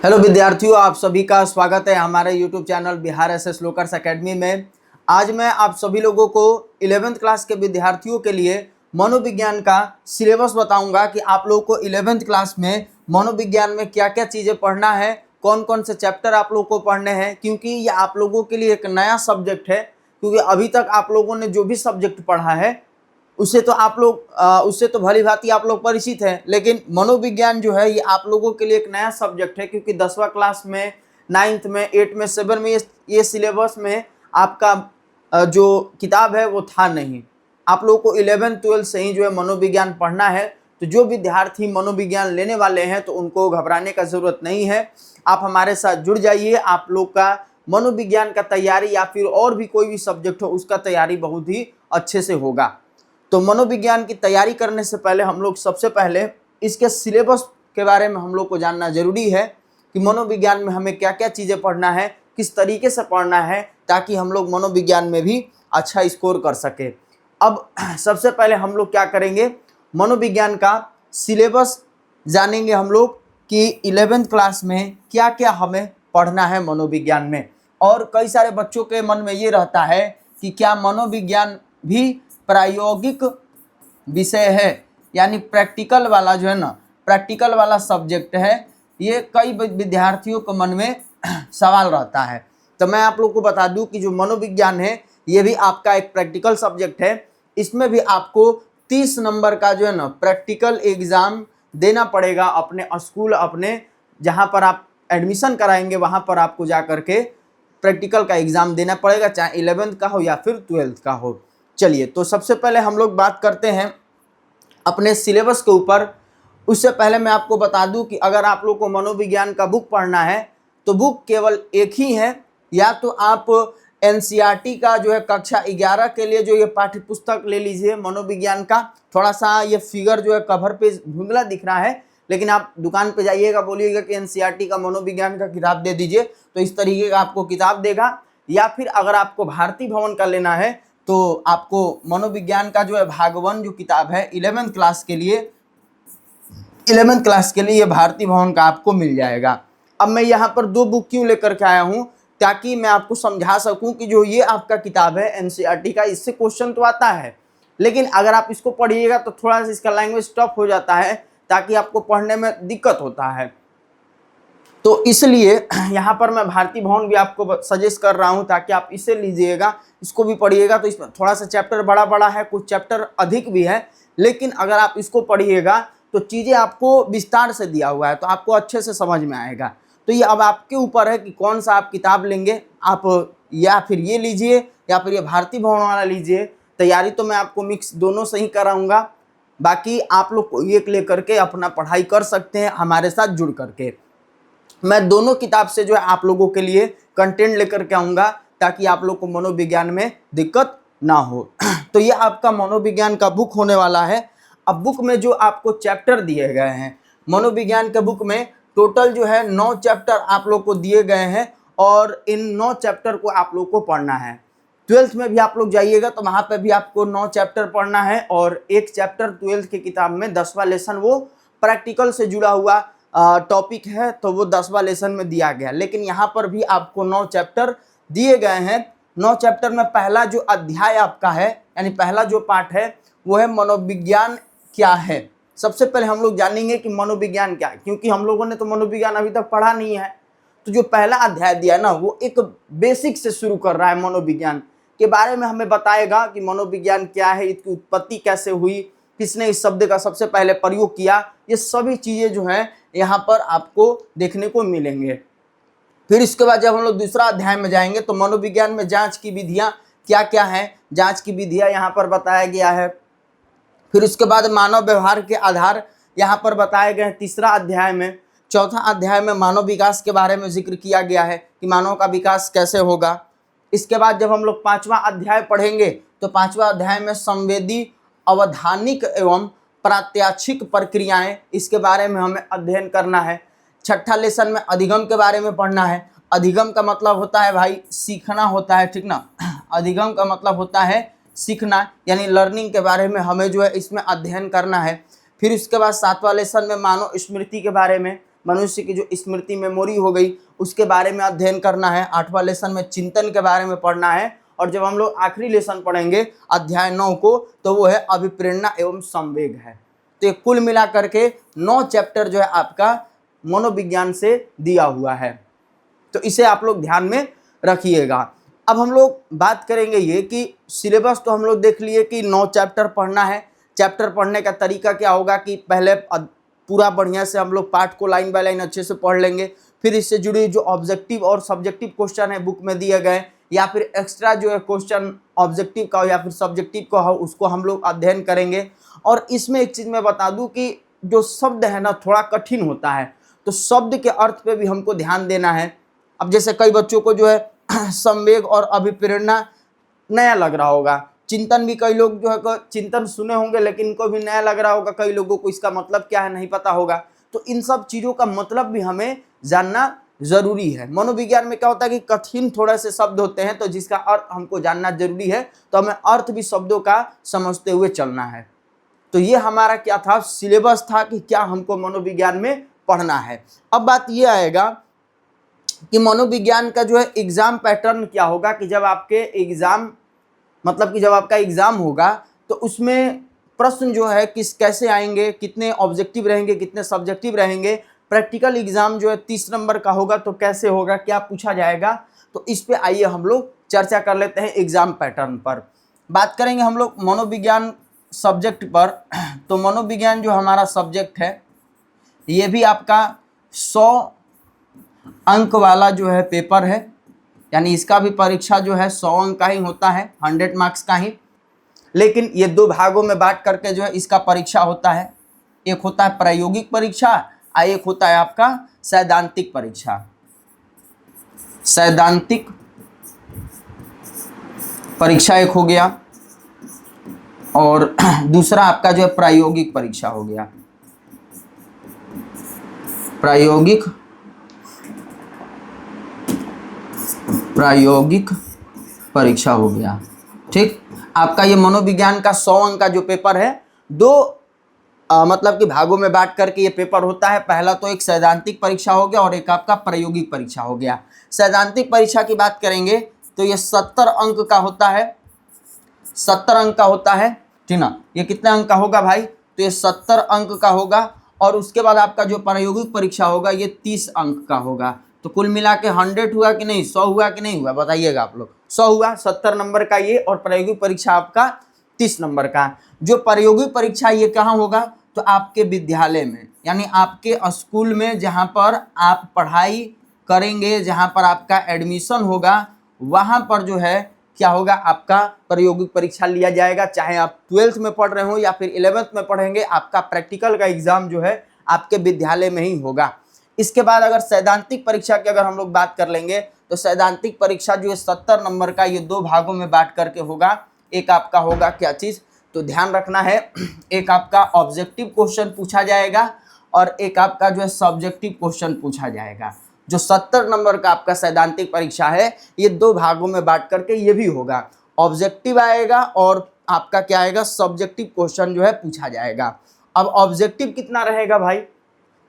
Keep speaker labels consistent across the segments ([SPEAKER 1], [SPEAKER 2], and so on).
[SPEAKER 1] Hello विद्यार्थियों, आप सभी का स्वागत है हमारे YouTube channel Bihar SS lockers academy में। आज मैं आप सभी लोगों को 11th क्लास के विद्यार्थियों के लिए मनोविज्ञान का सिलेबस बताऊंगा कि आप लोगों को 11th क्लास में मनोविज्ञान में क्या क्या चीज़ें पढ़ना है, कौन कौन से चैप्टर आप लोगों को पढ़ने हैं, क्योंकि ये आप लोगों के लिए एक नया सब्जेक्ट है। क्योंकि अभी तक आप लोगों ने जो भी सब्जेक्ट पढ़ा है उससे तो आप लोग उससे तो भली भांति आप लोग परिचित हैं, लेकिन मनोविज्ञान जो है ये आप लोगों के लिए एक नया सब्जेक्ट है। क्योंकि 10वां क्लास में, 9th में, 8 में, 7 में ये सिलेबस में आपका जो किताब है वो था नहीं। आप लोगों को 11th 12th से ही जो है मनोविज्ञान पढ़ना है। तो जो विद्यार्थी मनोविज्ञान लेने वाले हैं तो उनको घबराने का ज़रूरत नहीं है। आप हमारे साथ जुड़ जाइए। आप लोग का मनोविज्ञान का तैयारी या फिर और भी कोई भी सब्जेक्ट हो उसका तैयारी बहुत ही अच्छे से होगा। तो मनोविज्ञान की तैयारी करने से पहले हम लोग सबसे पहले इसके सिलेबस के बारे में हम लोग को जानना जरूरी है कि मनोविज्ञान में हमें क्या क्या चीज़ें पढ़ना है, किस तरीके से पढ़ना है, ताकि हम लोग मनोविज्ञान में भी अच्छा स्कोर कर सके। अब सबसे पहले हम लोग क्या करेंगे, मनोविज्ञान का सिलेबस जानेंगे हम लोग कि 11th क्लास में क्या क्या हमें पढ़ना है मनोविज्ञान में। और कई सारे बच्चों के मन में ये रहता है कि क्या मनोविज्ञान भी प्रायोगिक विषय है, यानी प्रैक्टिकल वाला जो है ना, प्रैक्टिकल वाला सब्जेक्ट है। ये कई विद्यार्थियों के मन में सवाल रहता है। तो मैं आप लोग को बता दूं कि जो मनोविज्ञान है ये भी आपका एक प्रैक्टिकल सब्जेक्ट है। इसमें भी आपको 30 नंबर का जो है ना प्रैक्टिकल एग्ज़ाम देना पड़ेगा अपने स्कूल, अपने जहाँ पर आप एडमिशन कराएंगे वहाँ पर आपको जा करके प्रैक्टिकल का एग्ज़ाम देना पड़ेगा, चाहे 11th का हो या फिर 12th का हो। चलिए, तो सबसे पहले हम लोग बात करते हैं अपने सिलेबस के ऊपर। उससे पहले मैं आपको बता दूं कि अगर आप लोग को मनोविज्ञान का बुक पढ़ना है तो बुक केवल एक ही है। या तो आप एनसीईआरटी का जो है कक्षा 11 के लिए जो ये पाठ्य पुस्तक ले लीजिए मनोविज्ञान का। थोड़ा सा ये फिगर जो है कवर पे धुंधला दिख रहा है, लेकिन आप दुकान पे जाइएगा, बोलिएगा कि एनसीईआरटी का मनोविज्ञान का किताब दे दीजिए, तो इस तरीके का आपको किताब देगा। या फिर अगर आपको भारती भवन का लेना है तो आपको मनोविज्ञान का जो है भाग 1 जो किताब है 11th क्लास के लिए, 11th क्लास के लिए ये भारती भवन का आपको मिल जाएगा। अब मैं यहाँ पर 2 बुक क्यों लेकर के आया हूँ, ताकि मैं आपको समझा सकूँ कि जो ये आपका किताब है एनसीईआरटी का, इससे क्वेश्चन तो आता है, लेकिन अगर आप इसको पढ़िएगा तो थोड़ा सा इसका लैंग्वेज टफ हो जाता है, ताकि आपको पढ़ने में दिक्कत होता है। तो इसलिए यहाँ पर मैं भारती भवन भी आपको सजेस्ट कर रहा हूँ, ताकि आप इसे लीजिएगा, इसको भी पढ़िएगा। तो इसमें थोड़ा सा चैप्टर बड़ा बड़ा है, कुछ चैप्टर अधिक भी है, लेकिन अगर आप इसको पढ़िएगा तो चीज़ें आपको विस्तार से दिया हुआ है, तो आपको अच्छे से समझ में आएगा। तो ये अब आपके ऊपर है कि कौन सा आप किताब लेंगे, आप या फिर ये लीजिए या फिर ये भारती भवन वाला लीजिए। तैयारी तो मैं आपको मिक्स दोनों से ही कराऊँगा, बाकी आप लोग को एक ले करके अपना पढ़ाई कर सकते हैं हमारे साथ जुड़ करके। मैं दोनों किताब से जो है आप लोगों के लिए कंटेंट लेकर के आऊँगा, ताकि आप लोग को मनोविज्ञान में दिक्कत ना हो। तो ये आपका मनोविज्ञान का बुक होने वाला है। अब बुक में जो आपको चैप्टर दिए गए हैं, मनोविज्ञान के बुक में टोटल जो है 9 चैप्टर आप लोग को दिए गए हैं, और इन 9 चैप्टर को आप लोग को पढ़ना है। 12th में भी आप लोग जाइएगा तो वहाँ पर भी आपको 9 चैप्टर पढ़ना है, और एक चैप्टर 12th की किताब में 10वां लेसन वो प्रैक्टिकल से जुड़ा हुआ टॉपिक है, तो वो 10वां लेसन में दिया गया। लेकिन यहाँ पर भी आपको 9 चैप्टर दिए गए हैं। 9 चैप्टर में पहला जो अध्याय आपका है, यानी पहला जो पार्ट है वो है मनोविज्ञान क्या है। सबसे पहले हम लोग जानेंगे कि मनोविज्ञान क्या है, क्योंकि हम लोगों ने तो मनोविज्ञान अभी तक पढ़ा नहीं है। तो जो पहला अध्याय दिया है ना, वो एक बेसिक से शुरू कर रहा है, मनोविज्ञान के बारे में हमें बताएगा कि मनोविज्ञान क्या है, इसकी उत्पत्ति कैसे हुई, किसने इस शब्द का सबसे पहले प्रयोग किया। ये सभी चीज़ें जो हैं यहाँ पर आपको देखने को मिलेंगे। फिर इसके बाद जब हम लोग दूसरा अध्याय में जाएंगे तो मनोविज्ञान में जांच की विधियाँ क्या क्या हैं, जांच की विधियाँ यहाँ पर बताया गया है। फिर उसके बाद मानव व्यवहार के आधार यहाँ पर बताए गए हैं तीसरा अध्याय में। चौथा अध्याय में मानव विकास के बारे में जिक्र किया गया है कि मानव का विकास कैसे होगा। इसके बाद जब हम लोग 5वां अध्याय पढ़ेंगे तो 5वां अध्याय में संवेदी, अवधानिक एवं प्रात्याक्षिक प्रक्रियाएं, इसके बारे में हमें अध्ययन करना है। 6ठा लेसन में अधिगम के बारे में पढ़ना है। अधिगम का मतलब होता है भाई सीखना होता है, ठीक ना। अधिगम का मतलब होता है सीखना, यानी लर्निंग के बारे में हमें जो है इसमें अध्ययन करना है। फिर उसके बाद 7वां लेसन में मानव स्मृति के बारे में, मनुष्य की जो स्मृति मेमोरी हो गई उसके बारे में अध्ययन करना है। 8वां लेसन में चिंतन के बारे में पढ़ना है। और जब हम लोग आखिरी लेसन पढ़ेंगे अध्याय 9 को, तो वो है अभिप्रेरणा एवं संवेग है। तो ये कुल मिला करके 9 चैप्टर जो है आपका मनोविज्ञान से दिया हुआ है। तो इसे आप लोग ध्यान में रखिएगा। अब हम लोग बात करेंगे ये कि सिलेबस तो हम लोग देख लिए कि 9 चैप्टर पढ़ना है। चैप्टर पढ़ने का तरीका क्या होगा कि पहले पूरा बढ़िया से हम लोग पाठ को लाइन बाय लाइन अच्छे से पढ़ लेंगे, फिर इससे जुड़ी जो ऑब्जेक्टिव और सब्जेक्टिव क्वेश्चन है बुक में दिए गए, या फिर एक्स्ट्रा जो है क्वेश्चन ऑब्जेक्टिव का या फिर सब्जेक्टिव का हो, उसको हम लोग अध्ययन करेंगे। और इसमें एक चीज़ मैं बता दूं कि जो शब्द है ना थोड़ा कठिन होता है, तो शब्द के अर्थ पे भी हमको ध्यान देना है। अब जैसे कई बच्चों को जो है संवेग और अभिप्रेरणा नया लग रहा होगा, चिंतन भी कई लोग जो है चिंतन सुने होंगे लेकिन इनको भी नया लग रहा होगा, कई लोगों को इसका मतलब क्या है नहीं पता होगा। तो इन सब चीज़ों का मतलब भी हमें जानना जरूरी है। मनोविज्ञान में क्या होता है कि कठिन थोड़े से शब्द होते हैं, तो जिसका अर्थ हमको जानना जरूरी है, तो हमें अर्थ भी शब्दों का समझते हुए चलना है। तो ये हमारा क्या था, सिलेबस था कि क्या हमको मनोविज्ञान में पढ़ना है। अब बात ये आएगा कि मनोविज्ञान का जो है एग्जाम पैटर्न क्या होगा, कि जब आपके एग्जाम मतलब कि जब आपका एग्जाम होगा तो उसमें प्रश्न जो है कैसे आएंगे, कितने ऑब्जेक्टिव रहेंगे, कितने सब्जेक्टिव रहेंगे। प्रैक्टिकल एग्जाम जो है 30 नंबर का होगा, तो कैसे होगा, क्या पूछा जाएगा, तो इस पे आइए हम लोग चर्चा कर लेते हैं। एग्जाम पैटर्न पर बात करेंगे हम लोग मनोविज्ञान सब्जेक्ट पर। तो मनोविज्ञान जो हमारा सब्जेक्ट है ये भी आपका 100 अंक वाला जो है पेपर है, यानी इसका भी परीक्षा जो है 100 अंक का ही होता है, 100 मार्क्स का ही। लेकिन ये 2 भागों में बांट करके जो है इसका परीक्षा होता है। एक होता है प्रायोगिक परीक्षा और एक होता है आपका सैद्धांतिक परीक्षा। सैद्धांतिक परीक्षा एक हो गया और दूसरा आपका जो है प्रायोगिक परीक्षा हो गया। प्रायोगिक परीक्षा हो गया। ठीक, आपका ये मनोविज्ञान का 100 अंक का जो पेपर है, 2 मतलब कि भागों में बांट करके ये पेपर होता है। पहला तो एक सैद्धांतिक परीक्षा हो गया और एक आपका प्रायोगिक परीक्षा हो गया। सैद्धांतिक परीक्षा की बात करेंगे तो ये 70 अंक का होता है, 70 अंक का होता है, ठीक ना। ये कितने अंक का होगा भाई, तो ये 70 अंक का होगा। और उसके बाद आपका जो प्रायोगिक परीक्षा होगा ये 30 अंक का होगा। तो कुल मिला के 100 हुआ कि नहीं, 100 हुआ कि नहीं हुआ, बताइएगा आप लोग। 100 हुआ, 70 नंबर का ये, और प्रायोगिक परीक्षा आपका 30 नंबर का। जो प्रायोगिक परीक्षा ये कहाँ होगा, तो आपके विद्यालय में, यानी आपके स्कूल में जहाँ पर आप पढ़ाई करेंगे, जहाँ पर आपका एडमिशन होगा, वहाँ पर जो है क्या होगा, आपका प्रायोगिक परीक्षा लिया जाएगा। चाहे आप 12th में पढ़ रहे हो या फिर 11th में पढ़ेंगे, आपका प्रैक्टिकल का एग्जाम जो है आपके विद्यालय में ही होगा। इसके बाद अगर सैद्धांतिक परीक्षा की अगर हम लोग बात कर लेंगे, तो सैद्धांतिक परीक्षा जो है 70 नंबर का, ये 2 भागों में बांट करके होगा। एक आपका होगा क्या चीज़, तो ध्यान रखना है, एक आपका ऑब्जेक्टिव क्वेश्चन पूछा जाएगा और एक आपका जो है सब्जेक्टिव क्वेश्चन पूछा जाएगा। जो 70 नंबर का आपका सैद्धांतिक परीक्षा है, ये 2 भागों में बांट करके ये भी होगा। ऑब्जेक्टिव आएगा और आपका क्या आएगा, सब्जेक्टिव क्वेश्चन जो है पूछा जाएगा। अब ऑब्जेक्टिव कितना रहेगा भाई,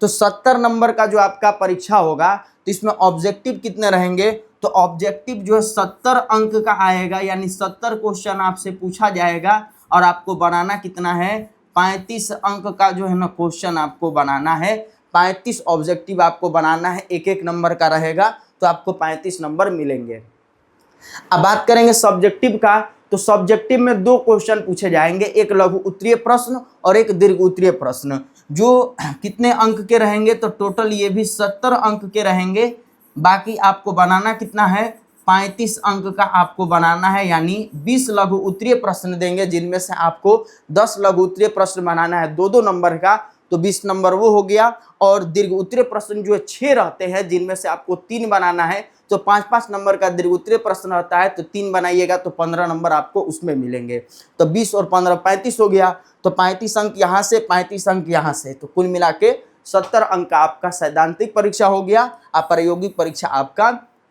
[SPEAKER 1] तो 70 नंबर का जो आपका परीक्षा होगा, तो इसमें ऑब्जेक्टिव कितने रहेंगे, तो ऑब्जेक्टिव जो है 70 अंक का आएगा, यानी 70 क्वेश्चन आपसे पूछा जाएगा और आपको बनाना कितना है, 35 अंक का जो है ना क्वेश्चन आपको बनाना है। 35 ऑब्जेक्टिव आपको बनाना है, एक एक नंबर का रहेगा, तो आपको 35 नंबर मिलेंगे। अब बात करेंगे सब्जेक्टिव का, तो सब्जेक्टिव में 2 क्वेश्चन पूछे जाएंगे, एक लघु उत्तरीय प्रश्न और एक दीर्घ उत्तरीय प्रश्न। जो कितने अंक के रहेंगे, तो टोटल ये भी 70 अंक के रहेंगे। बाकी आपको बनाना कितना है, 35 अंक का आपको बनाना है, यानी 20 लघु उत्तरीय प्रश्न देंगे, जिनमें से आपको 10 लघु उत्तरीय प्रश्न बनाना है 2-2 नंबर का, तो 20 नंबर वो हो गया। और दीर्घ उत्तरीय प्रश्न जो है 6 रहते हैं, जिनमें से आपको 3 बनाना है, तो 5-5 नंबर का दीर्घ उत्तरीय प्रश्न रहता है, तो 3 बनाइएगा तो 15 नंबर आपको उसमें मिलेंगे। तो 20 और 15 35 हो गया, तो 35 अंक यहाँ से, 35 अंक यहाँ से, तो कुल मिला के 70 अंक का आपका सैद्धांतिक परीक्षा हो गया और प्रायोगिक परीक्षा आपका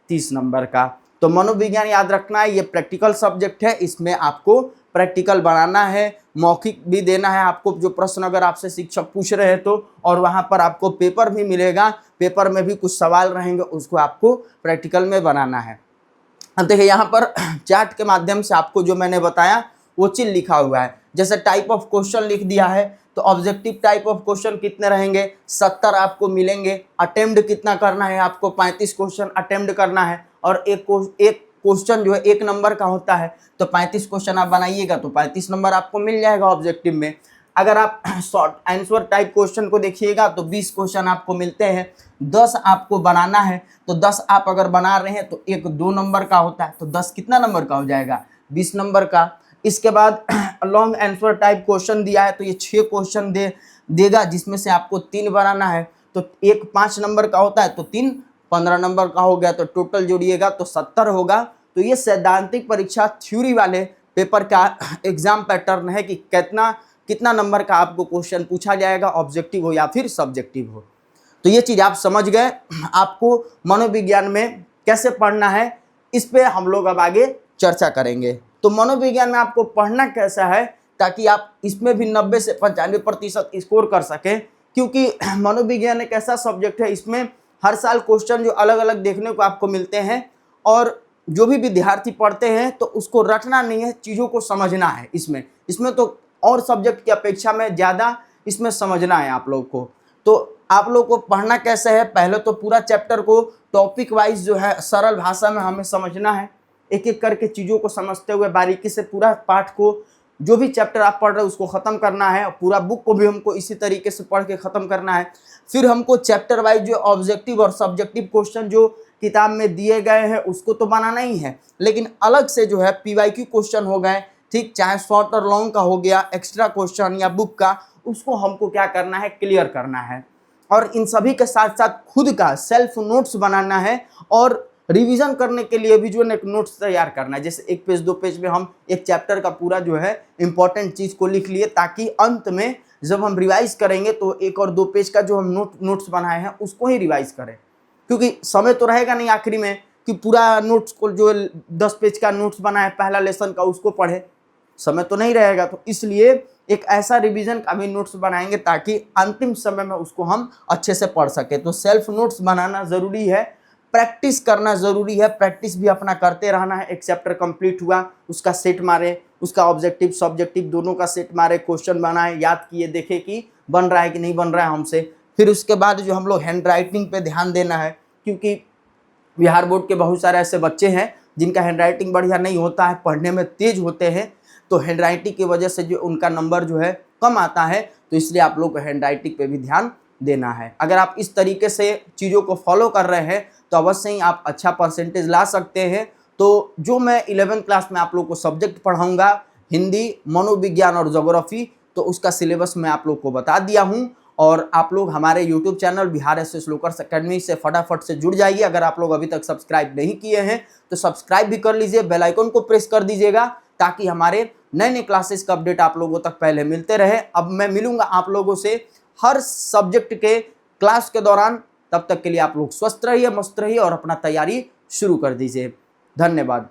[SPEAKER 1] 30 नंबर का। तो मनोविज्ञान याद रखना है, ये प्रैक्टिकल सब्जेक्ट है, इसमें आपको प्रैक्टिकल बनाना है। मौखिक भी देना है आपको, जो प्रश्न अगर आपसे शिक्षक पूछ रहे हैं तो, और वहाँ पर आपको पेपर भी मिलेगा, पेपर में भी कुछ सवाल रहेंगे, उसको आपको प्रैक्टिकल में बनाना है। अब देखिए यहाँ पर चार्ट के माध्यम से आपको जो मैंने बताया वो चीज लिखा हुआ है। जैसे टाइप ऑफ क्वेश्चन लिख दिया है, तो ऑब्जेक्टिव टाइप ऑफ क्वेश्चन कितने रहेंगे, 70 आपको मिलेंगे। अटेम्प्ट कितना करना है आपको, 35 क्वेश्चन अटेम्प्ट करना है, और एक क्वेश्चन जो है 1 नंबर का होता है, तो 35 क्वेश्चन आप बनाइएगा तो 35 नंबर आपको मिल जाएगा ऑब्जेक्टिव में। अगर आप शॉर्ट आंसर टाइप क्वेश्चन को देखिएगा तो 20 क्वेश्चन आपको मिलते हैं, 10 आपको बनाना है, तो 10 आप अगर बना रहे हैं तो एक 2 नंबर का होता है, तो 10 कितना नंबर का हो जाएगा, 20 नंबर का। इसके बाद लॉन्ग आंसर टाइप क्वेश्चन दिया है, तो ये 6 क्वेश्चन देगा, जिसमें से आपको 3 बनाना है, तो एक 5 नंबर का होता है, तो 3 15 नंबर का हो गया, तो टोटल जोड़िएगा तो 70 होगा। तो ये सैद्धांतिक परीक्षा थ्योरी वाले पेपर का एग्जाम पैटर्न है कि कितना नंबर का आपको क्वेश्चन पूछा जाएगा, ऑब्जेक्टिव हो या फिर सब्जेक्टिव हो। तो ये चीज़ आप समझ गए। आपको मनोविज्ञान में कैसे पढ़ना है, इस पे हम लोग अब आगे चर्चा करेंगे। तो मनोविज्ञान में आपको पढ़ना कैसा है, ताकि आप इसमें भी 90 से 95% स्कोर कर सकें, क्योंकि मनोविज्ञान एक ऐसा सब्जेक्ट है, इसमें हर साल क्वेश्चन जो अलग अलग देखने को आपको मिलते हैं, और जो भी विद्यार्थी पढ़ते हैं तो उसको रटना नहीं है, चीज़ों को समझना है। इसमें तो और सब्जेक्ट की अपेक्षा में ज़्यादा इसमें समझना है आप लोग को। तो आप लोग को पढ़ना कैसे है, पहले तो पूरा चैप्टर को टॉपिक वाइज जो है सरल भाषा में हमें समझना है, एक एक करके चीज़ों को समझते हुए बारीकी से पूरा पाठ को, जो भी चैप्टर आप पढ़ रहे हो उसको ख़त्म करना है। पूरा बुक को भी हमको इसी तरीके से पढ़ के ख़त्म करना है। फिर हमको चैप्टर वाइज जो ऑब्जेक्टिव और सब्जेक्टिव क्वेश्चन जो किताब में दिए गए हैं उसको तो बनाना ही है, लेकिन अलग से जो है PYQ क्वेश्चन हो गए, ठीक, चाहे शॉर्ट और लॉन्ग का हो गया, एक्स्ट्रा क्वेश्चन या बुक का, उसको हमको क्या करना है, क्लियर करना है। और इन सभी के साथ साथ खुद का सेल्फ नोट्स बनाना है, और रिवीजन करने के लिए भी जो है नोट्स तैयार करना है। जैसे 1 पेज 2 पेज में हम एक चैप्टर का पूरा जो है इंपॉर्टेंट चीज़ को लिख लिए, ताकि अंत में जब हम रिवाइज करेंगे तो 1 और 2 पेज का जो हम नोट्स बनाए हैं उसको ही रिवाइज करें, क्योंकि समय तो रहेगा नहीं आखिरी में कि पूरा नोट्स को जो 10 पेज का नोट्स बना है पहला लेसन का उसको पढ़े, समय तो नहीं रहेगा। तो इसलिए एक ऐसा रिवीजन का भी नोट्स बनाएंगे ताकि अंतिम समय में उसको हम अच्छे से पढ़ सके। तो सेल्फ नोट्स बनाना ज़रूरी है, प्रैक्टिस करना ज़रूरी है, प्रैक्टिस भी अपना करते रहना है। एक चैप्टर कंप्लीट हुआ, उसका सेट मारे, उसका ऑब्जेक्टिव सब्जेक्टिव दोनों का सेट मारे, क्वेश्चन बनाए, याद किए, देखे कि बन रहा है कि नहीं बन रहा है हमसे। फिर उसके बाद जो हम लोग हैंड राइटिंग पे ध्यान देना है, क्योंकि बिहार बोर्ड के बहुत सारे ऐसे बच्चे हैं जिनका हैंड राइटिंग बढ़िया नहीं होता है, पढ़ने में तेज होते हैं, तो हैंड राइटिंग की वजह से जो उनका नंबर जो है कम आता है। तो इसलिए आप लोग को हैंड राइटिंग पे भी ध्यान देना है। अगर आप इस तरीके से चीज़ों को फॉलो कर रहे हैं तो अवश्य ही आप अच्छा परसेंटेज ला सकते हैं। तो जो मैं 11th क्लास में आप लोग को सब्जेक्ट पढ़ाऊँगा, हिंदी, मनोविज्ञान और ज्योग्राफी, तो उसका सिलेबस मैं आप लोग को बता दिया हूँ। और आप लोग हमारे YouTube channel Bihar SS lockers academy से फटाफट से जुड़ जाइए। अगर आप लोग अभी तक सब्सक्राइब नहीं किए हैं तो सब्सक्राइब भी कर लीजिए, बेल आइकन को प्रेस कर दीजिएगा, ताकि हमारे नए नए क्लासेस का अपडेट आप लोगों तक पहले मिलते रहे। अब मैं मिलूंगा आप लोगों से हर सब्जेक्ट के क्लास के दौरान। तब तक के लिए आप लोग स्वस्थ रहिए, मस्त रहिए और अपना तैयारी शुरू कर दीजिए। धन्यवाद।